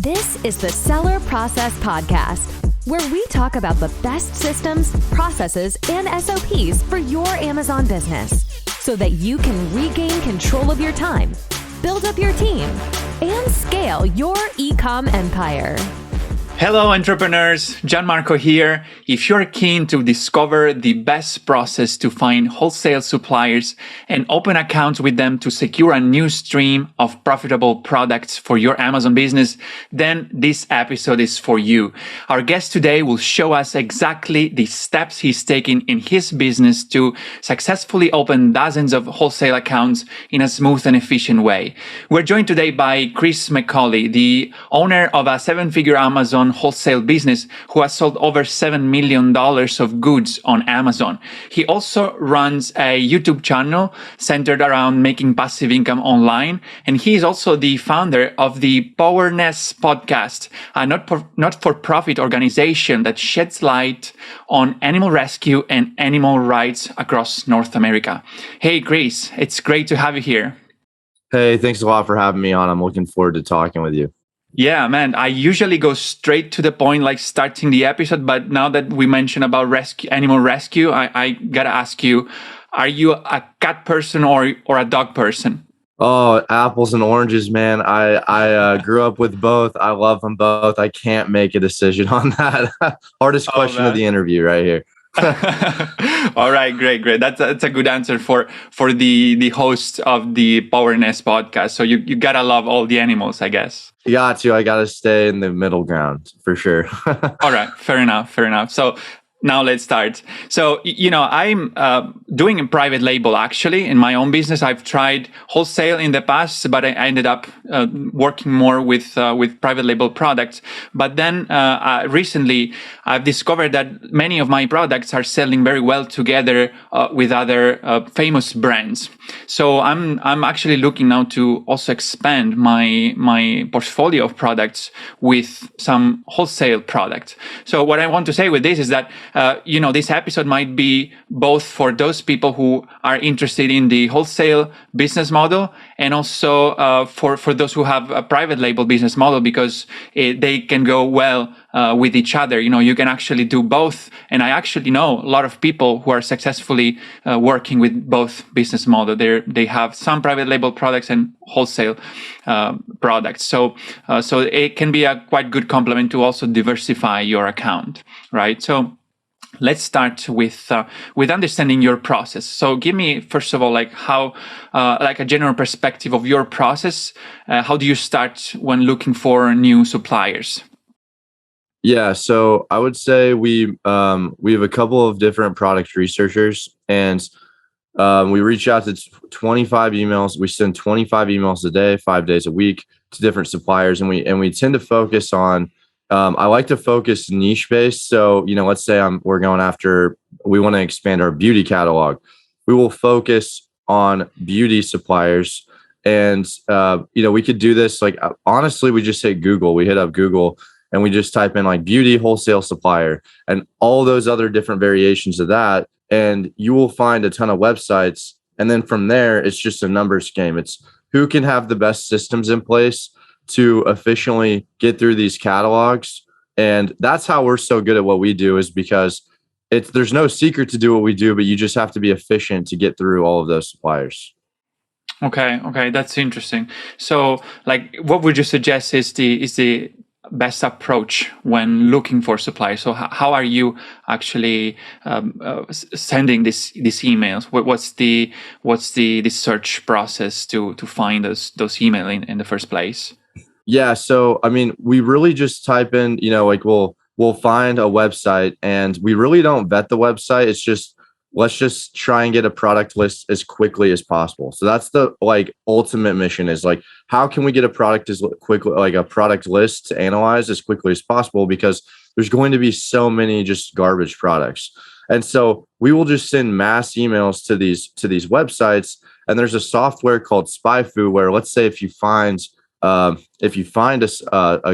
This is the Seller Process Podcast, where we talk about the best systems, processes, and SOPs for your Amazon business so that you can regain control of your time, build up your team, and scale your e-com empire. Hello, entrepreneurs. Gianmarco here. If you're keen to discover the best process to find wholesale suppliers and open accounts with them to secure a new stream of profitable products for your Amazon business, then this episode is for you. Our guest today will show us exactly the steps he's taking in his business to successfully open dozens of wholesale accounts in a smooth and efficient way. We're joined today by Kris McCauley, the owner of a seven-figure Amazon wholesale business who has sold over $7 million of goods on Amazon. He also runs a YouTube channel centered around making passive income online. And he is also the founder of the Powerness podcast, a not-for-profit organization that sheds light on animal rescue and animal rights across North America. Hey, Kris, it's great to have you here. Hey, thanks a lot for having me on. I'm looking forward to talking with you. Yeah, man, I usually go straight to the point, like starting the episode. But now that we mentioned about animal rescue, I gotta ask you, are you a cat person or a dog person? Oh, apples and oranges, man. I grew up with both. I love them both. I can't make a decision on that. Hardest question of the interview right here. All right, great. That's a good answer for the host of the Powerness podcast. So you gotta love all the animals, I guess. I gotta stay in the middle ground for sure. All right, fair enough. So now let's start. So, I'm doing a private label actually in my own business. I've tried wholesale in the past, but I ended up working more with private label products. But then recently, I've discovered that many of my products are selling very well together with other famous brands. So I'm actually looking now to also expand my portfolio of products with some wholesale products. So what I want to say with this is that this episode might be both for those people who are interested in the wholesale business model and also for those who have a private label business model, because they can go well with each other. You can actually do both. And I actually know a lot of people who are successfully working with both business models. They have some private label products and wholesale products. So it can be a quite good complement to also diversify your account, right? So let's start with understanding your process. So give me, first of all, how a general perspective of your process. How do you start when looking for new suppliers? Yeah, so I would say we have a couple of different product researchers, and we reach out to 25 emails. We send 25 emails a day, 5 days a week to different suppliers, and we tend to focus on. I like to focus niche based. So, let's say we want to expand our beauty catalog. We will focus on beauty suppliers. And, we could do this, honestly, we just hit Google. We hit up Google and we just type in beauty wholesale supplier and all those other different variations of that. And you will find a ton of websites. And then from there, it's just a numbers game. It's who can have the best systems in place to efficiently get through these catalogs. And that's how we're so good at what we do, is because there's no secret to do what we do, but you just have to be efficient to get through all of those suppliers. Okay, that's interesting. So what would you suggest is the best approach when looking for suppliers? So how are you actually sending these emails? What's the search process to find those emails in the first place? Yeah. So, we really just type in, we'll find a website, and we really don't vet the website. It's just, let's just try and get a product list as quickly as possible. So that's the ultimate mission, is how can we get a product as quickly, a product list to analyze as quickly as possible, because there's going to be so many just garbage products. And so we will just send mass emails to these websites. And there's a software called SpyFu, where let's say if you find a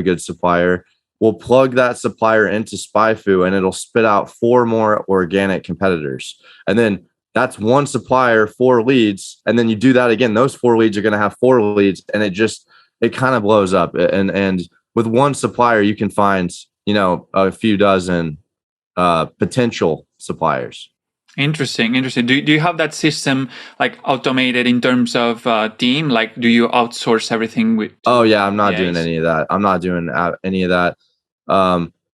good supplier, we'll plug that supplier into SpyFu and it'll spit out 4 more organic competitors. And then that's one supplier, 4 leads. And then you do that again, those 4 leads are going to have 4 leads, and it kind of blows up. And with one supplier, you can find, a few dozen potential suppliers. Interesting. Do you have that system like automated in terms of team? Like, do you outsource everything with? Oh yeah, I'm not doing VAs? any of that. I'm not doing any of that.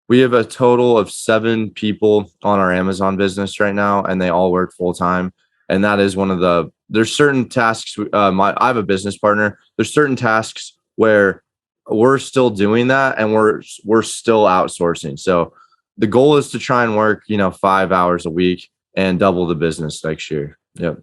We have a total of 7 people on our Amazon business right now, and they all work full time. And that is there's certain tasks. I have a business partner. There's certain tasks where we're still doing that, and we're still outsourcing. So the goal is to try and work, 5 hours a week and double the business next year. Yep.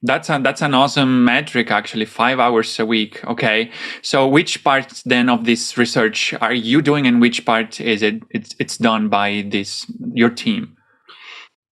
That's an awesome metric, actually. 5 hours a week. Okay. So which part then of this research are you doing, and which part is it's done by your team?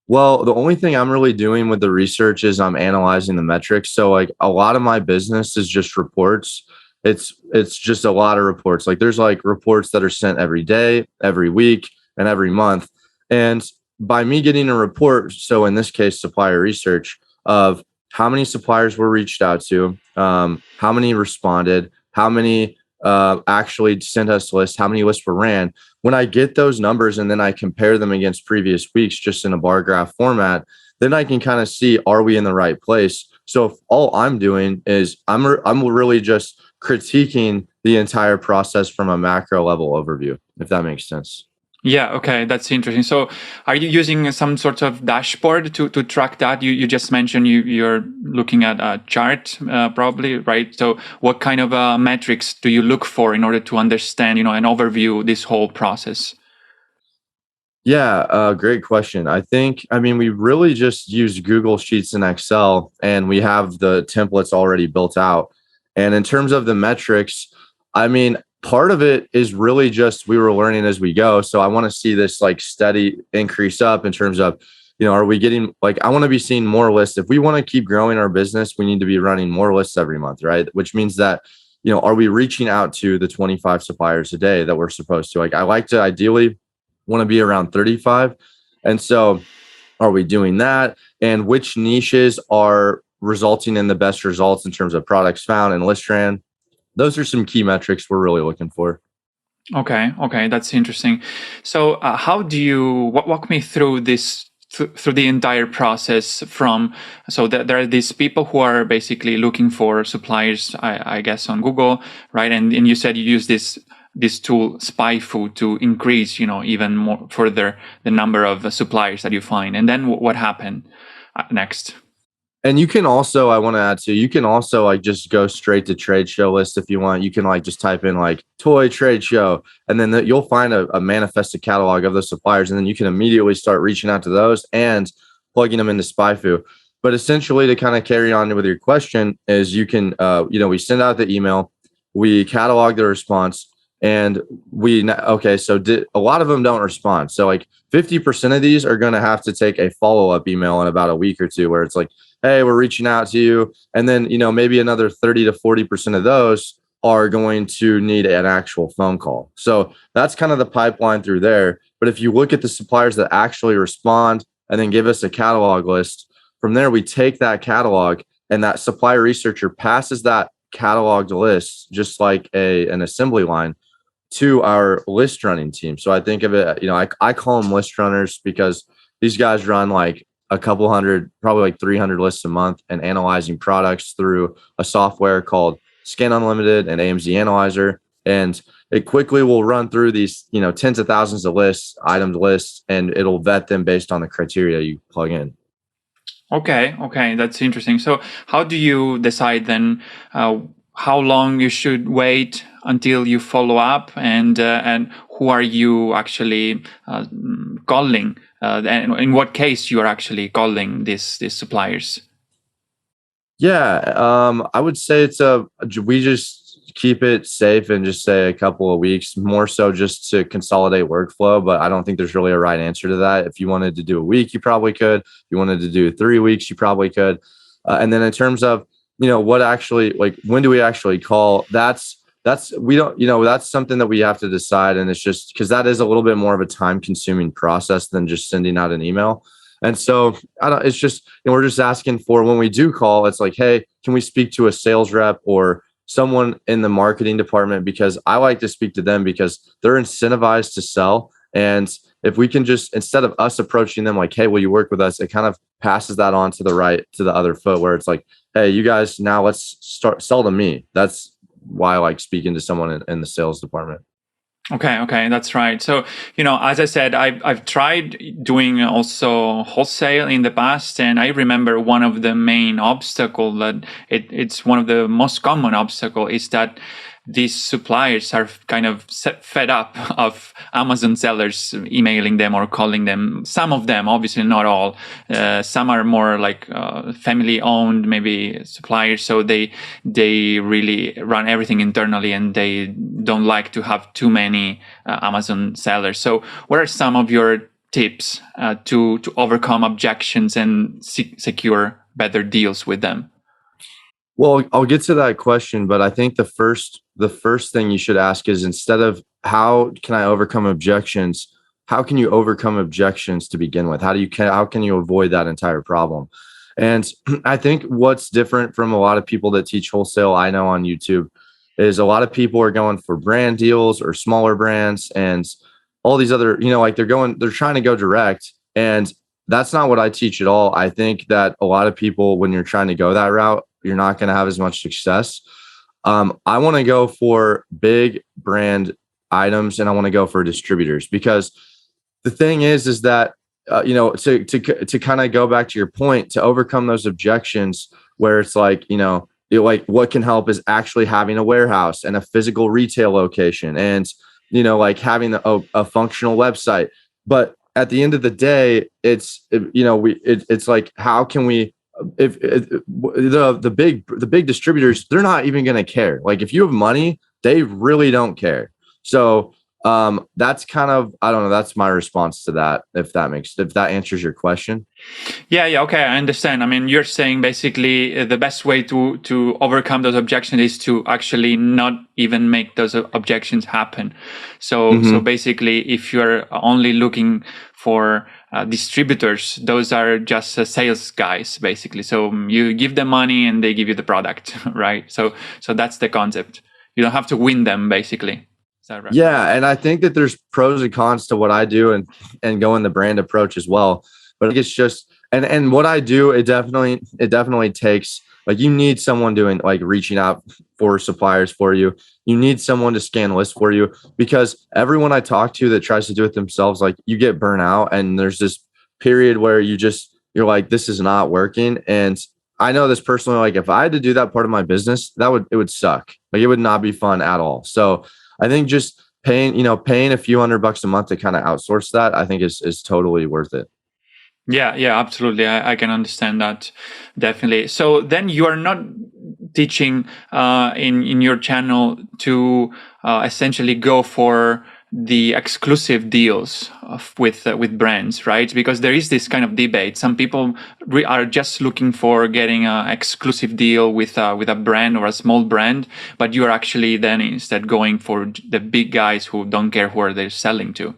Well, the only thing I'm really doing with the research is I'm analyzing the metrics. So like a lot of my business is just reports. It's just a lot of reports. Like there's like reports that are sent every day, every week, and every month. And by me getting a report, so in this case, supplier research of how many suppliers were reached out to, how many responded, how many actually sent us lists, how many lists were ran. When I get those numbers and then I compare them against previous weeks, just in a bar graph format, then I can kind of see, are we in the right place? So if all I'm doing is I'm really just critiquing the entire process from a macro level overview, if that makes sense. Yeah, okay, that's interesting. So are you using some sort of dashboard to track that? You just mentioned you're looking at a chart, probably, right? So what kind of metrics do you look for in order to understand, and overview this whole process? Yeah, great question. We really just use Google Sheets and Excel, and we have the templates already built out. And in terms of the metrics, part of it is really just we were learning as we go. So I want to see this like steady increase up in terms of, are we getting I want to be seeing more lists. If we want to keep growing our business, we need to be running more lists every month, right? Which means that, are we reaching out to the 25 suppliers a day that we're supposed to? I like to ideally want to be around 35. And so are we doing that? And which niches are resulting in the best results in terms of products found and list ran? Those are some key metrics we're really looking for. Okay, that's interesting. So how do you walk me through this, through the entire process so that there are these people who are basically looking for suppliers, I guess, on Google, right? And you said you use this tool SpyFu to increase, even more further the number of suppliers that you find. And then what happened next? And you can also, I want to add to, you can also just go straight to trade show list if you want. You can just type in toy trade show, and then you'll find a manifested catalog of those suppliers. And then you can immediately start reaching out to those and plugging them into SpyFu. But essentially, to kind of carry on with your question is you can, we send out the email, we catalog the response, and a lot of them don't respond. So 50% of these are going to have to take a follow-up email in about a week or two where it's hey, we're reaching out to you. And then, maybe another 30 to 40% of those are going to need an actual phone call. So that's kind of the pipeline through there. But if you look at the suppliers that actually respond and then give us a catalog list, from there, we take that catalog and that supplier researcher passes that cataloged list, just like an assembly line, to our list running team. So I think of it, I call them list runners because these guys run a couple hundred, probably 300 lists a month, and analyzing products through a software called Scan Unlimited and AMZ Analyzer. And it quickly will run through these, tens of thousands of lists, item lists, and it'll vet them based on the criteria you plug in. Okay, that's interesting. So how do you decide then how long you should wait until you follow up, and who are you actually calling? And in what case you are actually calling these suppliers? Yeah, I would say we just keep it safe and just say a couple of weeks, more so just to consolidate workflow. But I don't think there's really a right answer to that. If you wanted to do a week, you probably could. If you wanted to do 3 weeks, you probably could. And then in terms of, what actually, when do we actually call? That's something that we have to decide. And it's just because that is a little bit more of a time consuming process than just sending out an email. And so it's just, we're just asking for, when we do call, it's hey, can we speak to a sales rep or someone in the marketing department, because I like to speak to them because they're incentivized to sell. And if we can just, instead of us approaching them like, hey, will you work with us? It kind of passes that on to the other foot, where it's like, hey, you guys, now let's start sell to me. That's why I like speaking to someone in the sales department. Okay, that's right. So, as I said, I've tried doing also wholesale in the past, and I remember one of the main obstacle that it's one of the most common obstacle is that these suppliers are kind of fed up of Amazon sellers emailing them or calling them. Some of them, obviously not all. Some are more like family-owned, maybe suppliers. So they really run everything internally, and they don't like to have too many Amazon sellers. So, what are some of your tips to overcome objections and secure better deals with them? Well, I'll get to that question, but I think the first thing you should ask is, instead of how can I overcome objections, how can you overcome objections to begin with? How can you avoid that entire problem? And I think what's different from a lot of people that teach wholesale, I know on YouTube, is a lot of people are going for brand deals or smaller brands and all these other, like they're trying to go direct. And that's not what I teach at all. I think that a lot of people, when you're trying to go that route, you're not going to have as much success. I want to go for big brand items, and I want to go for distributors, because the thing is that, to kind of go back to your point, to overcome those objections, where it's like, like what can help is actually having a warehouse and a physical retail location, and, like having a functional website. But at the end of the day, it's like, how can we, if the big distributors, they're not even going to care. Like, if you have money, they really don't care. So that's kind of, I don't know, that's my response to that, if that answers your question. Yeah, okay, I understand. I mean, you're saying basically the best way to overcome those objections is to actually not even make those objections happen. So basically, if you're only looking for distributors, those are just sales guys, basically. So you give them money and they give you the product, right? So that's the concept. You don't have to win them, basically. Is that right? Yeah, and I think that there's pros and cons to what I do and going the brand approach as well. But I think it's just, and what I do, it definitely takes, like, you need someone doing, like, reaching out for suppliers for you. You need someone to scan lists for you, because everyone I talk to that tries to do it themselves, like, you get burnt out, and there's this period where you're like, this is not working. And I know this personally, like, if I had to do that part of my business, it would suck. Like, it would not be fun at all. So I think just paying a few $100 a month to kind of outsource that, I think is totally worth it. Yeah, absolutely. I can understand that, definitely. So then you are not teaching in your channel to essentially go for the exclusive deals with brands, right? Because there is this kind of debate. Some people are just looking for getting an exclusive deal with a brand or a small brand, but you are actually then instead going for the big guys who don't care who they're selling to.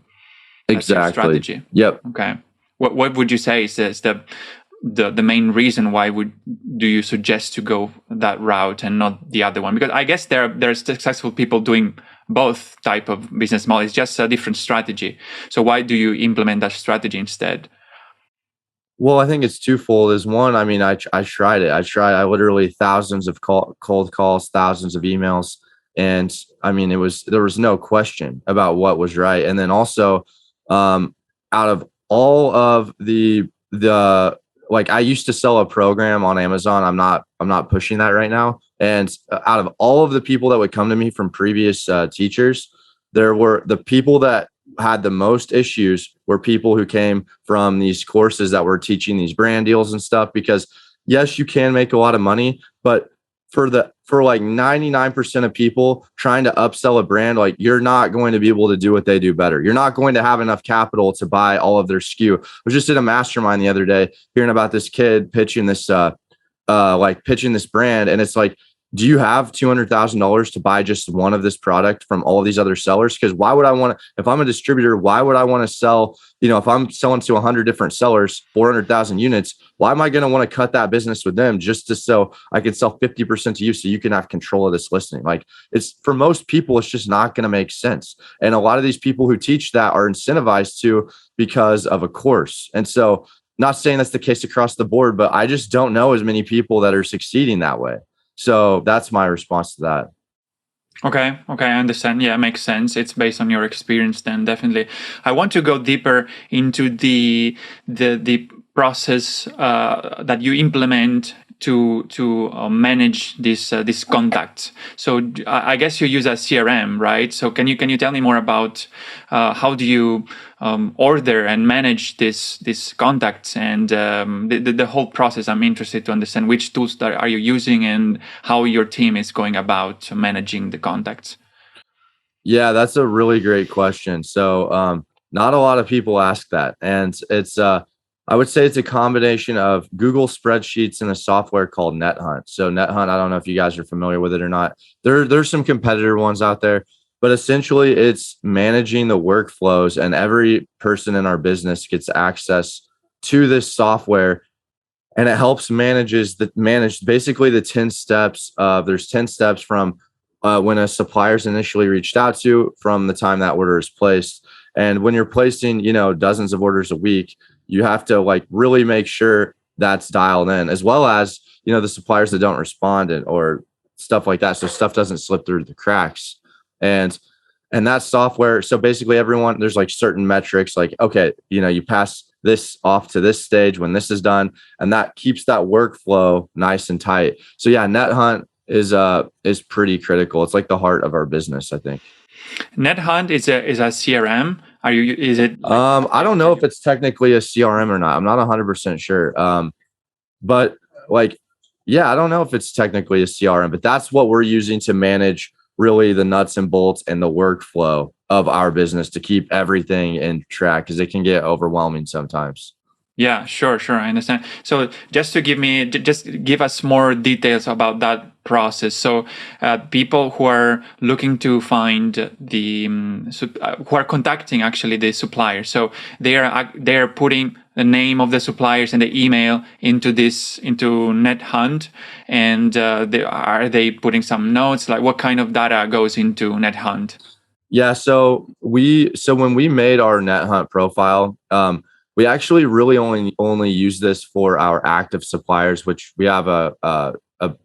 That's exactly. Strategy. Yep. Okay. What would you say is the main reason why do you suggest to go that route and not the other one? Because I guess there's successful people doing both type of business model. It's just a different strategy. So why do you implement that strategy instead? Well, I think it's twofold. Is one, I mean, I tried it. I literally thousands of cold calls, thousands of emails. And I mean, there was no question about what was right. And then also, out of all of the like, I used to sell a program on Amazon. I'm not pushing that right now. And out of all of the people that would come to me from previous teachers, there were the people that had the most issues were people who came from these courses that were teaching these brand deals and stuff. Because yes, you can make a lot of money, but for like 99% of people trying to upsell a brand, like, you're not going to be able to do what they do better. You're not going to have enough capital to buy all of their SKU. I was just in a mastermind the other day hearing about this kid pitching this brand. And it's like, do you have $200,000 to buy just one of this product from all of these other sellers? Because why would I want to, if I'm a distributor, why would I want to sell, if I'm selling to 100 different sellers, 400,000 units, why am I going to want to cut that business with them just to so I can sell 50% to you so you can have control of this listing? Like, it's for most people, it's just not going to make sense. And a lot of these people who teach that are incentivized to because of a course. And so, not saying that's the case across the board, but I just don't know as many people that are succeeding that way. So that's my response to that. Okay, I understand. Yeah, makes sense. It's based on your experience then, definitely. I want to go deeper into the process that you implement to manage this contacts. So I guess you use a CRM, right? So can you tell me more about how do you order and manage this contacts and the whole process? I'm interested to understand which tools that are you using and how your team is going about managing the contacts. Yeah, that's a really great question. So not a lot of people ask that, and it's I would say it's a combination of Google spreadsheets and a software called NetHunt. So NetHunt, I don't know if you guys are familiar with it or not. There's some competitor ones out there, but essentially it's managing the workflows, and every person in our business gets access to this software, and it helps manage basically the 10 steps. There's 10 steps from when a supplier's initially reached out to, from the time that order is placed. And when you're placing, dozens of orders a week, you have to like really make sure that's dialed in, as well as, the suppliers that don't respond or stuff like that. So stuff doesn't slip through the cracks. And that software, so basically everyone, there's like certain metrics, like, okay, you pass this off to this stage when this is done, and that keeps that workflow nice and tight. So yeah, NetHunt is pretty critical. It's like the heart of our business, I think. NetHunt is a CRM. Is it? I don't know if it's technically a CRM or not. I'm not 100% sure. But like, yeah, I don't know if it's technically a CRM, but that's what we're using to manage really the nuts and bolts and the workflow of our business to keep everything in track, because it can get overwhelming sometimes. Yeah, sure. I understand. So just give us more details about that process. So people who are looking to find who are contacting actually the supplier. So they are putting the name of the suppliers and the email into NetHunt, and are they putting some notes? Like, what kind of data goes into NetHunt? Yeah, so when we made our NetHunt profile, we actually really only use this for our active suppliers, which we have a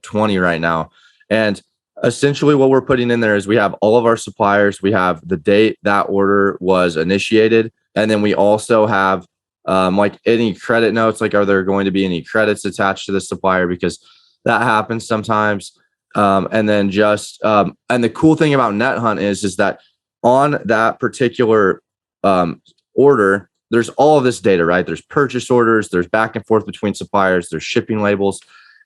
20 right now. And essentially what we're putting in there is we have all of our suppliers. We have the date that order was initiated. And then we also have like any credit notes, like are there going to be any credits attached to the supplier, because that happens sometimes. And then and the cool thing about NetHunt is that on that particular order, there's all of this data, right? There's purchase orders, there's back and forth between suppliers, there's shipping labels.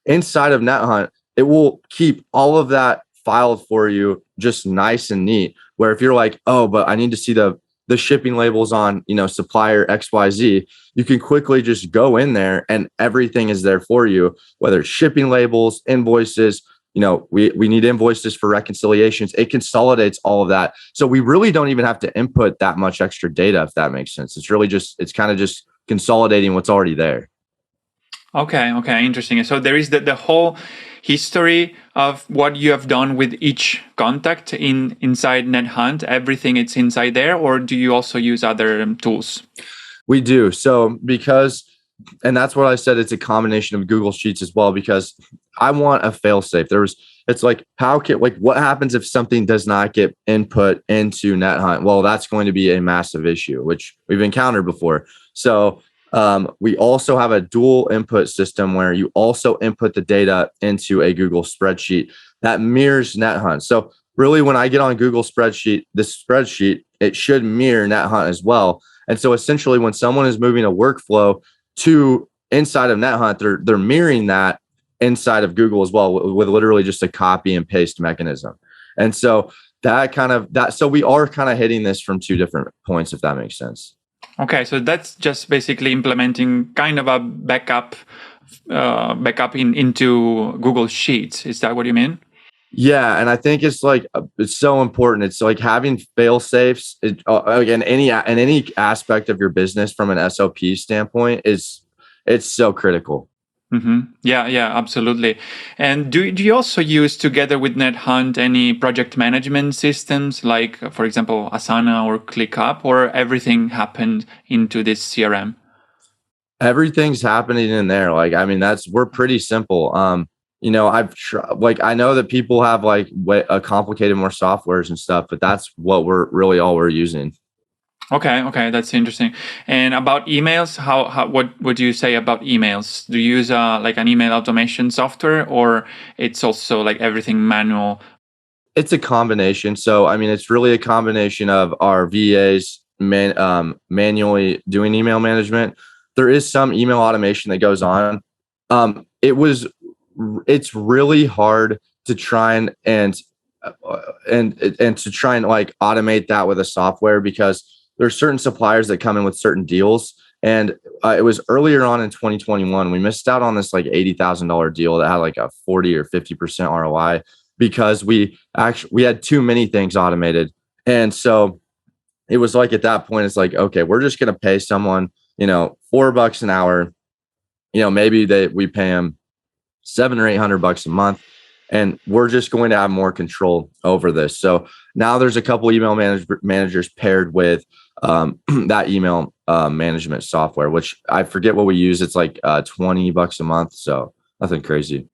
Inside of NetHunt, it will keep all of that filed for you just nice and neat, where if you're like, oh, but I need to see the shipping labels on, supplier XYZ, you can quickly just go in there and everything is there for you, whether it's shipping labels, invoices, we need invoices for reconciliations. It consolidates all of that. So we really don't even have to input that much extra data, if that makes sense. It's kind of just consolidating what's already there. Okay, interesting. So there is the whole history of what you have done with each contact inside NetHunt. Everything it's inside there, or do you also use other tools? We do. So and that's what I said, it's a combination of Google Sheets as well, because I want a fail safe. It's like, what happens if something does not get input into NetHunt? Well, that's going to be a massive issue, which we've encountered before. So we also have a dual input system where you also input the data into a Google spreadsheet that mirrors NetHunt. So really, when I get on Google spreadsheet, it should mirror NetHunt as well. And so essentially, when someone is moving a workflow to inside of NetHunt, they're mirroring that inside of Google as well, with literally just a copy and paste mechanism. And so so we are kind of hitting this from two different points, if that makes sense. Okay, so that's just basically implementing kind of a backup into Google Sheets. Is that what you mean? Yeah, and I think it's like it's so important. It's like having fail safes. Again, in any aspect of your business from an SOP standpoint it's so critical. Yeah, yeah, absolutely. And do you also use together with NetHunt any project management systems like, for example, Asana or ClickUp, or everything happened into this CRM? Everything's happening in there. Like, I mean, we're pretty simple. I know that people have like complicated more softwares and stuff, but that's what all we're using. Okay, that's interesting. And about emails, what would you say about emails? Do you use like an email automation software, or it's also like everything manual? It's a combination. So, I mean, it's really a combination of our VAs manually doing email management. There is some email automation that goes on. It's really hard to try and to try and like automate that with a software, because there's certain suppliers that come in with certain deals. And it was earlier on in 2021, we missed out on this like $80,000 deal that had like a 40 or 50% ROI because we had too many things automated. And so it was like, at that point, it's like, okay, we're just going to pay someone, $4 an hour. Maybe we pay them $700 or $800 a month, and we're just going to have more control over this. So now there's a couple email managers paired with that email management software, which I forget what we use. It's like $20 a month. So nothing crazy.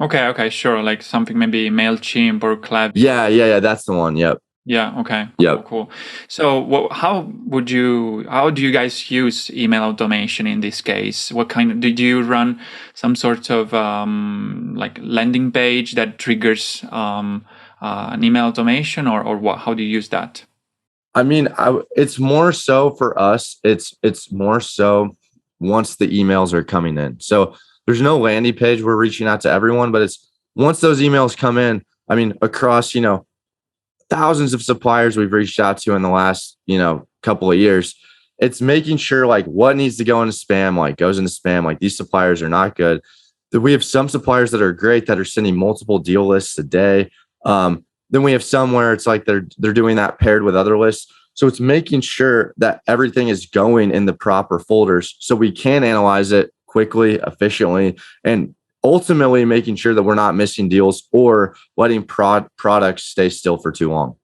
Okay, sure. Like something maybe MailChimp or Klaviyo. Yeah. That's the one. Yep. Yeah. Okay. Yep. Cool. So, how do you guys use email automation in this case? Did you run some sort of like landing page that triggers an email automation, or what? How do you use that? I mean, it's more so for us. It's more so once the emails are coming in. So there's no landing page. We're reaching out to everyone, but it's once those emails come in. I mean, across thousands of suppliers we've reached out to in the last couple of years, it's making sure like what needs to go into spam like goes into spam. Like, these suppliers are not good. We have some suppliers that are great that are sending multiple deal lists a day. Then we have some where it's like they're doing that paired with other lists. So it's making sure that everything is going in the proper folders so we can analyze it quickly, efficiently, and ultimately making sure that we're not missing deals or letting products stay still for too long.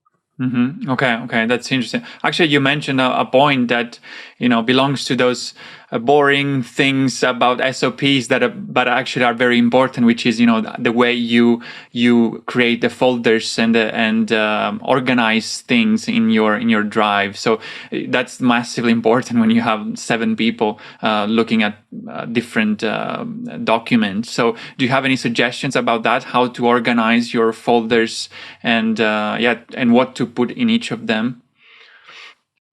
Okay, that's interesting. Actually, you mentioned a point that belongs to those boring things about SOPs but actually are very important, which is the way you create the folders and organize things in your drive. So that's massively important when you have 7 people looking at different documents. So do you have any suggestions about that? How to organize your folders and what to put in each of them?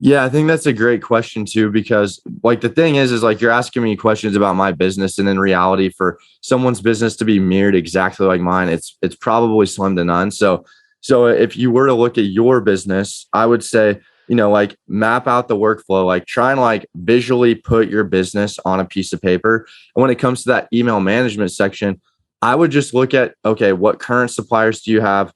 Yeah, I think that's a great question too, because like the thing is like you're asking me questions about my business, and in reality, for someone's business to be mirrored exactly like mine, it's probably slim to none. So if you were to look at your business, I would say, like map out the workflow, like try and like visually put your business on a piece of paper. And when it comes to that email management section, I would just look at, okay, what current suppliers do you have?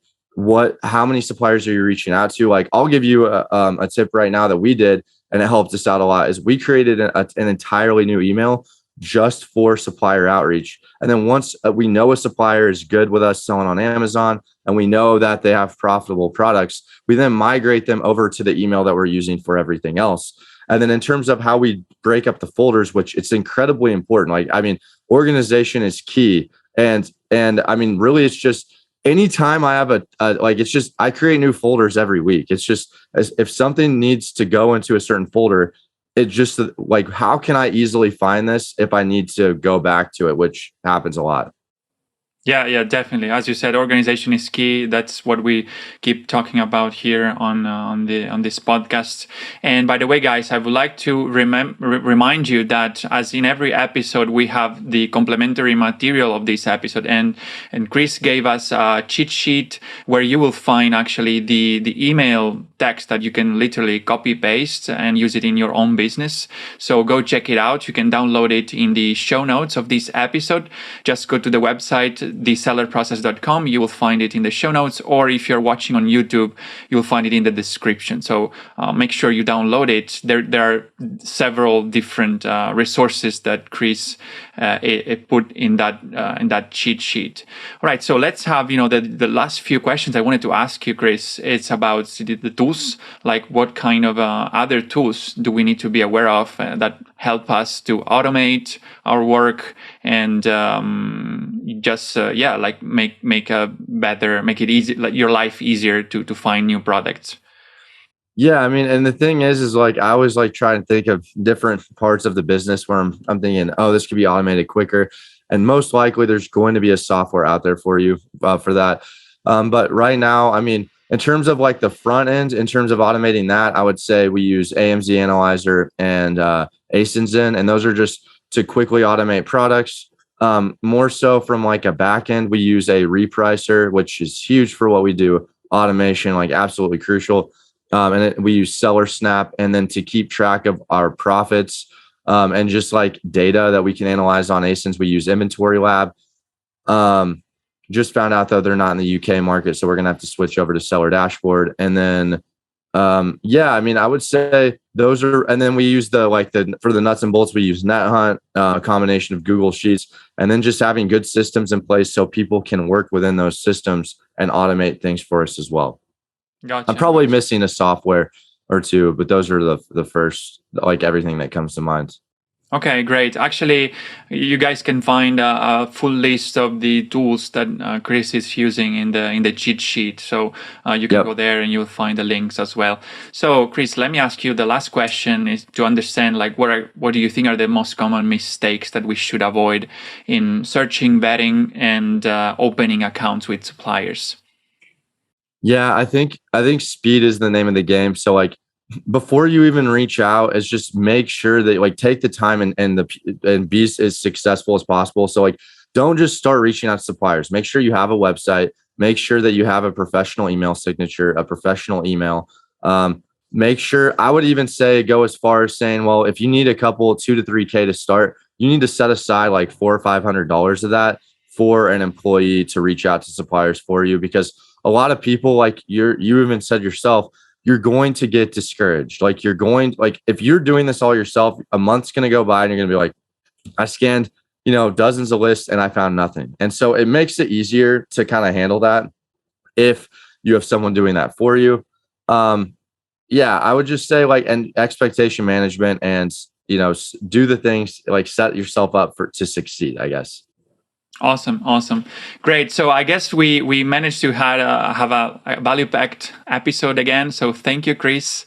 How many suppliers are you reaching out to? Like, I'll give you a tip right now that we did, and it helped us out a lot, is we created an entirely new email just for supplier outreach. And then once we know a supplier is good with us selling on Amazon, and we know that they have profitable products, we then migrate them over to the email that we're using for everything else. And then in terms of how we break up the folders, which it's incredibly important. Like, I mean, organization is key. And I mean, really, it's just, anytime I have I create new folders every week. It's just, if something needs to go into a certain folder, it just like, how can I easily find this if I need to go back to it, which happens a lot. Yeah, definitely. As you said, organization is key. That's what we keep talking about here on this podcast. And by the way, guys, I would like to remind you that, as in every episode, we have the complementary material of this episode, and Kris gave us a cheat sheet where you will find actually the email text that you can literally copy paste and use it in your own business. So go check it out. You can download it in the show notes of this episode. Just go to the website, thesellerprocess.com. You will find it in the show notes, or if you're watching on YouTube, you'll find it in the description. So make sure you download it. There are several different resources that Kris put in that cheat sheet. All right, so let's have the last few questions I wanted to ask you, Kris. It's about the tools. Like, what kind of other tools do we need to be aware of that help us to automate our work and just make it easy, like your life easier to find new products? Yeah, I mean, and the thing is like I always like try and think of different parts of the business where I'm thinking, oh, this could be automated quicker, and most likely there's going to be a software out there for you for that. But right now, I mean, in terms of like the front end, in terms of automating that, I would say we use AMZ Analyzer and Ascension, and those are just to quickly automate products. More so from like a back end, we use a repricer, which is huge for what we do. Automation, like absolutely crucial. We use Seller Snap, and then to keep track of our profits and just like data that we can analyze on Asins, we use Inventory Lab. Just found out though they're not in the UK market, so we're gonna have to switch over to Seller Dashboard. And then I mean, I would say those are, and then we use for the nuts and bolts, we use NetHunt, a combination of Google Sheets, and then just having good systems in place so people can work within those systems and automate things for us as well. Gotcha. I'm probably missing a software or two, but those are the first, like everything that comes to mind. Okay, great. Actually, you guys can find a full list of the tools that Kris is using in the cheat sheet. So you can go there and you'll find the links as well. So Kris, let me ask you, the last question is to understand, like, what do you think are the most common mistakes that we should avoid in searching, vetting, and opening accounts with suppliers? Yeah, I think speed is the name of the game. So like before you even reach out, is just make sure that like take the time and be as successful as possible. So like don't just start reaching out to suppliers. Make sure you have a website. Make sure that you have a professional email signature, a professional email. Make sure, I would even say go as far as saying, well, if you need a couple 2 to 3K to start, you need to set aside like $400 or $500 of that for an employee to reach out to suppliers for you, because a lot of people, like you even said yourself, you're going to get discouraged. Like if you're doing this all yourself, a month's going to go by and you're going to be like, I scanned, dozens of lists and I found nothing. And so it makes it easier to kind of handle that if you have someone doing that for you. I would just say and expectation management and, do the things, like set yourself up to succeed, I guess. Awesome. Great. So I guess we managed to have a value-packed episode again. So thank you, Kris.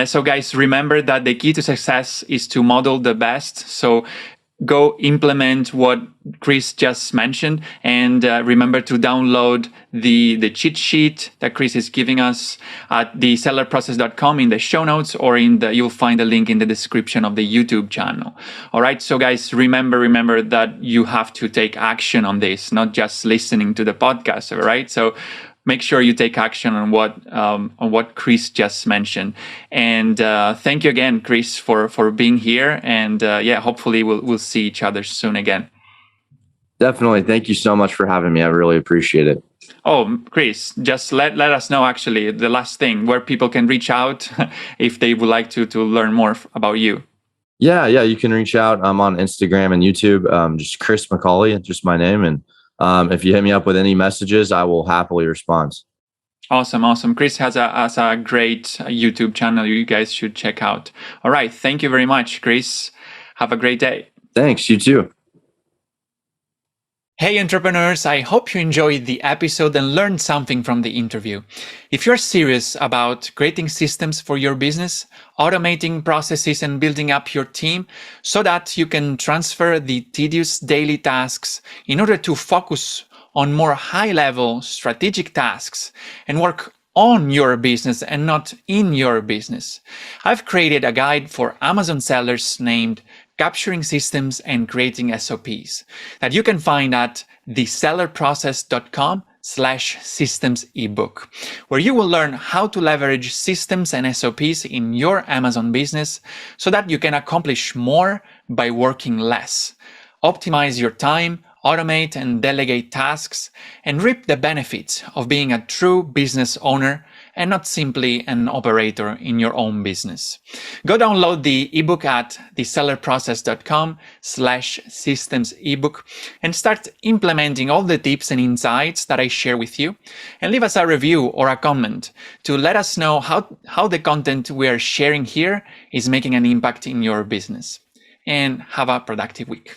So guys, remember that the key to success is to model the best. So go implement what Kris just mentioned, and remember to download the cheat sheet that Kris is giving us at thesellerprocess.com in the show notes, or you'll find a link in the description of the YouTube channel. All right, so guys, remember that you have to take action on this, not just listening to the podcast. All right, so make sure you take action on what Kris just mentioned. And thank you again, Kris, for being here. And hopefully we'll see each other soon again. Definitely. Thank you so much for having me. I really appreciate it. Oh, Kris, just let us know, actually, the last thing, where people can reach out if they would like to learn more about you. Yeah, you can reach out. I'm on Instagram and YouTube, just Kris McCauley, just my name. And if you hit me up with any messages, I will happily respond. Awesome. Kris has a great YouTube channel you guys should check out. All right. Thank you very much, Kris. Have a great day. Thanks. You too. Hey entrepreneurs, I hope you enjoyed the episode and learned something from the interview. If you're serious about creating systems for your business, automating processes and building up your team so that you can transfer the tedious daily tasks in order to focus on more high-level strategic tasks and work on your business and not in your business, I've created a guide for Amazon sellers named Capturing Systems and Creating SOPs that you can find at thesellerprocess.com Outsourcing.com/systems ebook, where you will learn how to leverage systems and SOPs in your Amazon business so that you can accomplish more by working less, optimize your time, automate and delegate tasks, and reap the benefits of being a true business owner and not simply an operator in your own business. Go download the ebook at thesellerprocess.com/systems ebook and start implementing all the tips and insights that I share with you, and leave us a review or a comment to let us know how the content we are sharing here is making an impact in your business. And have a productive week.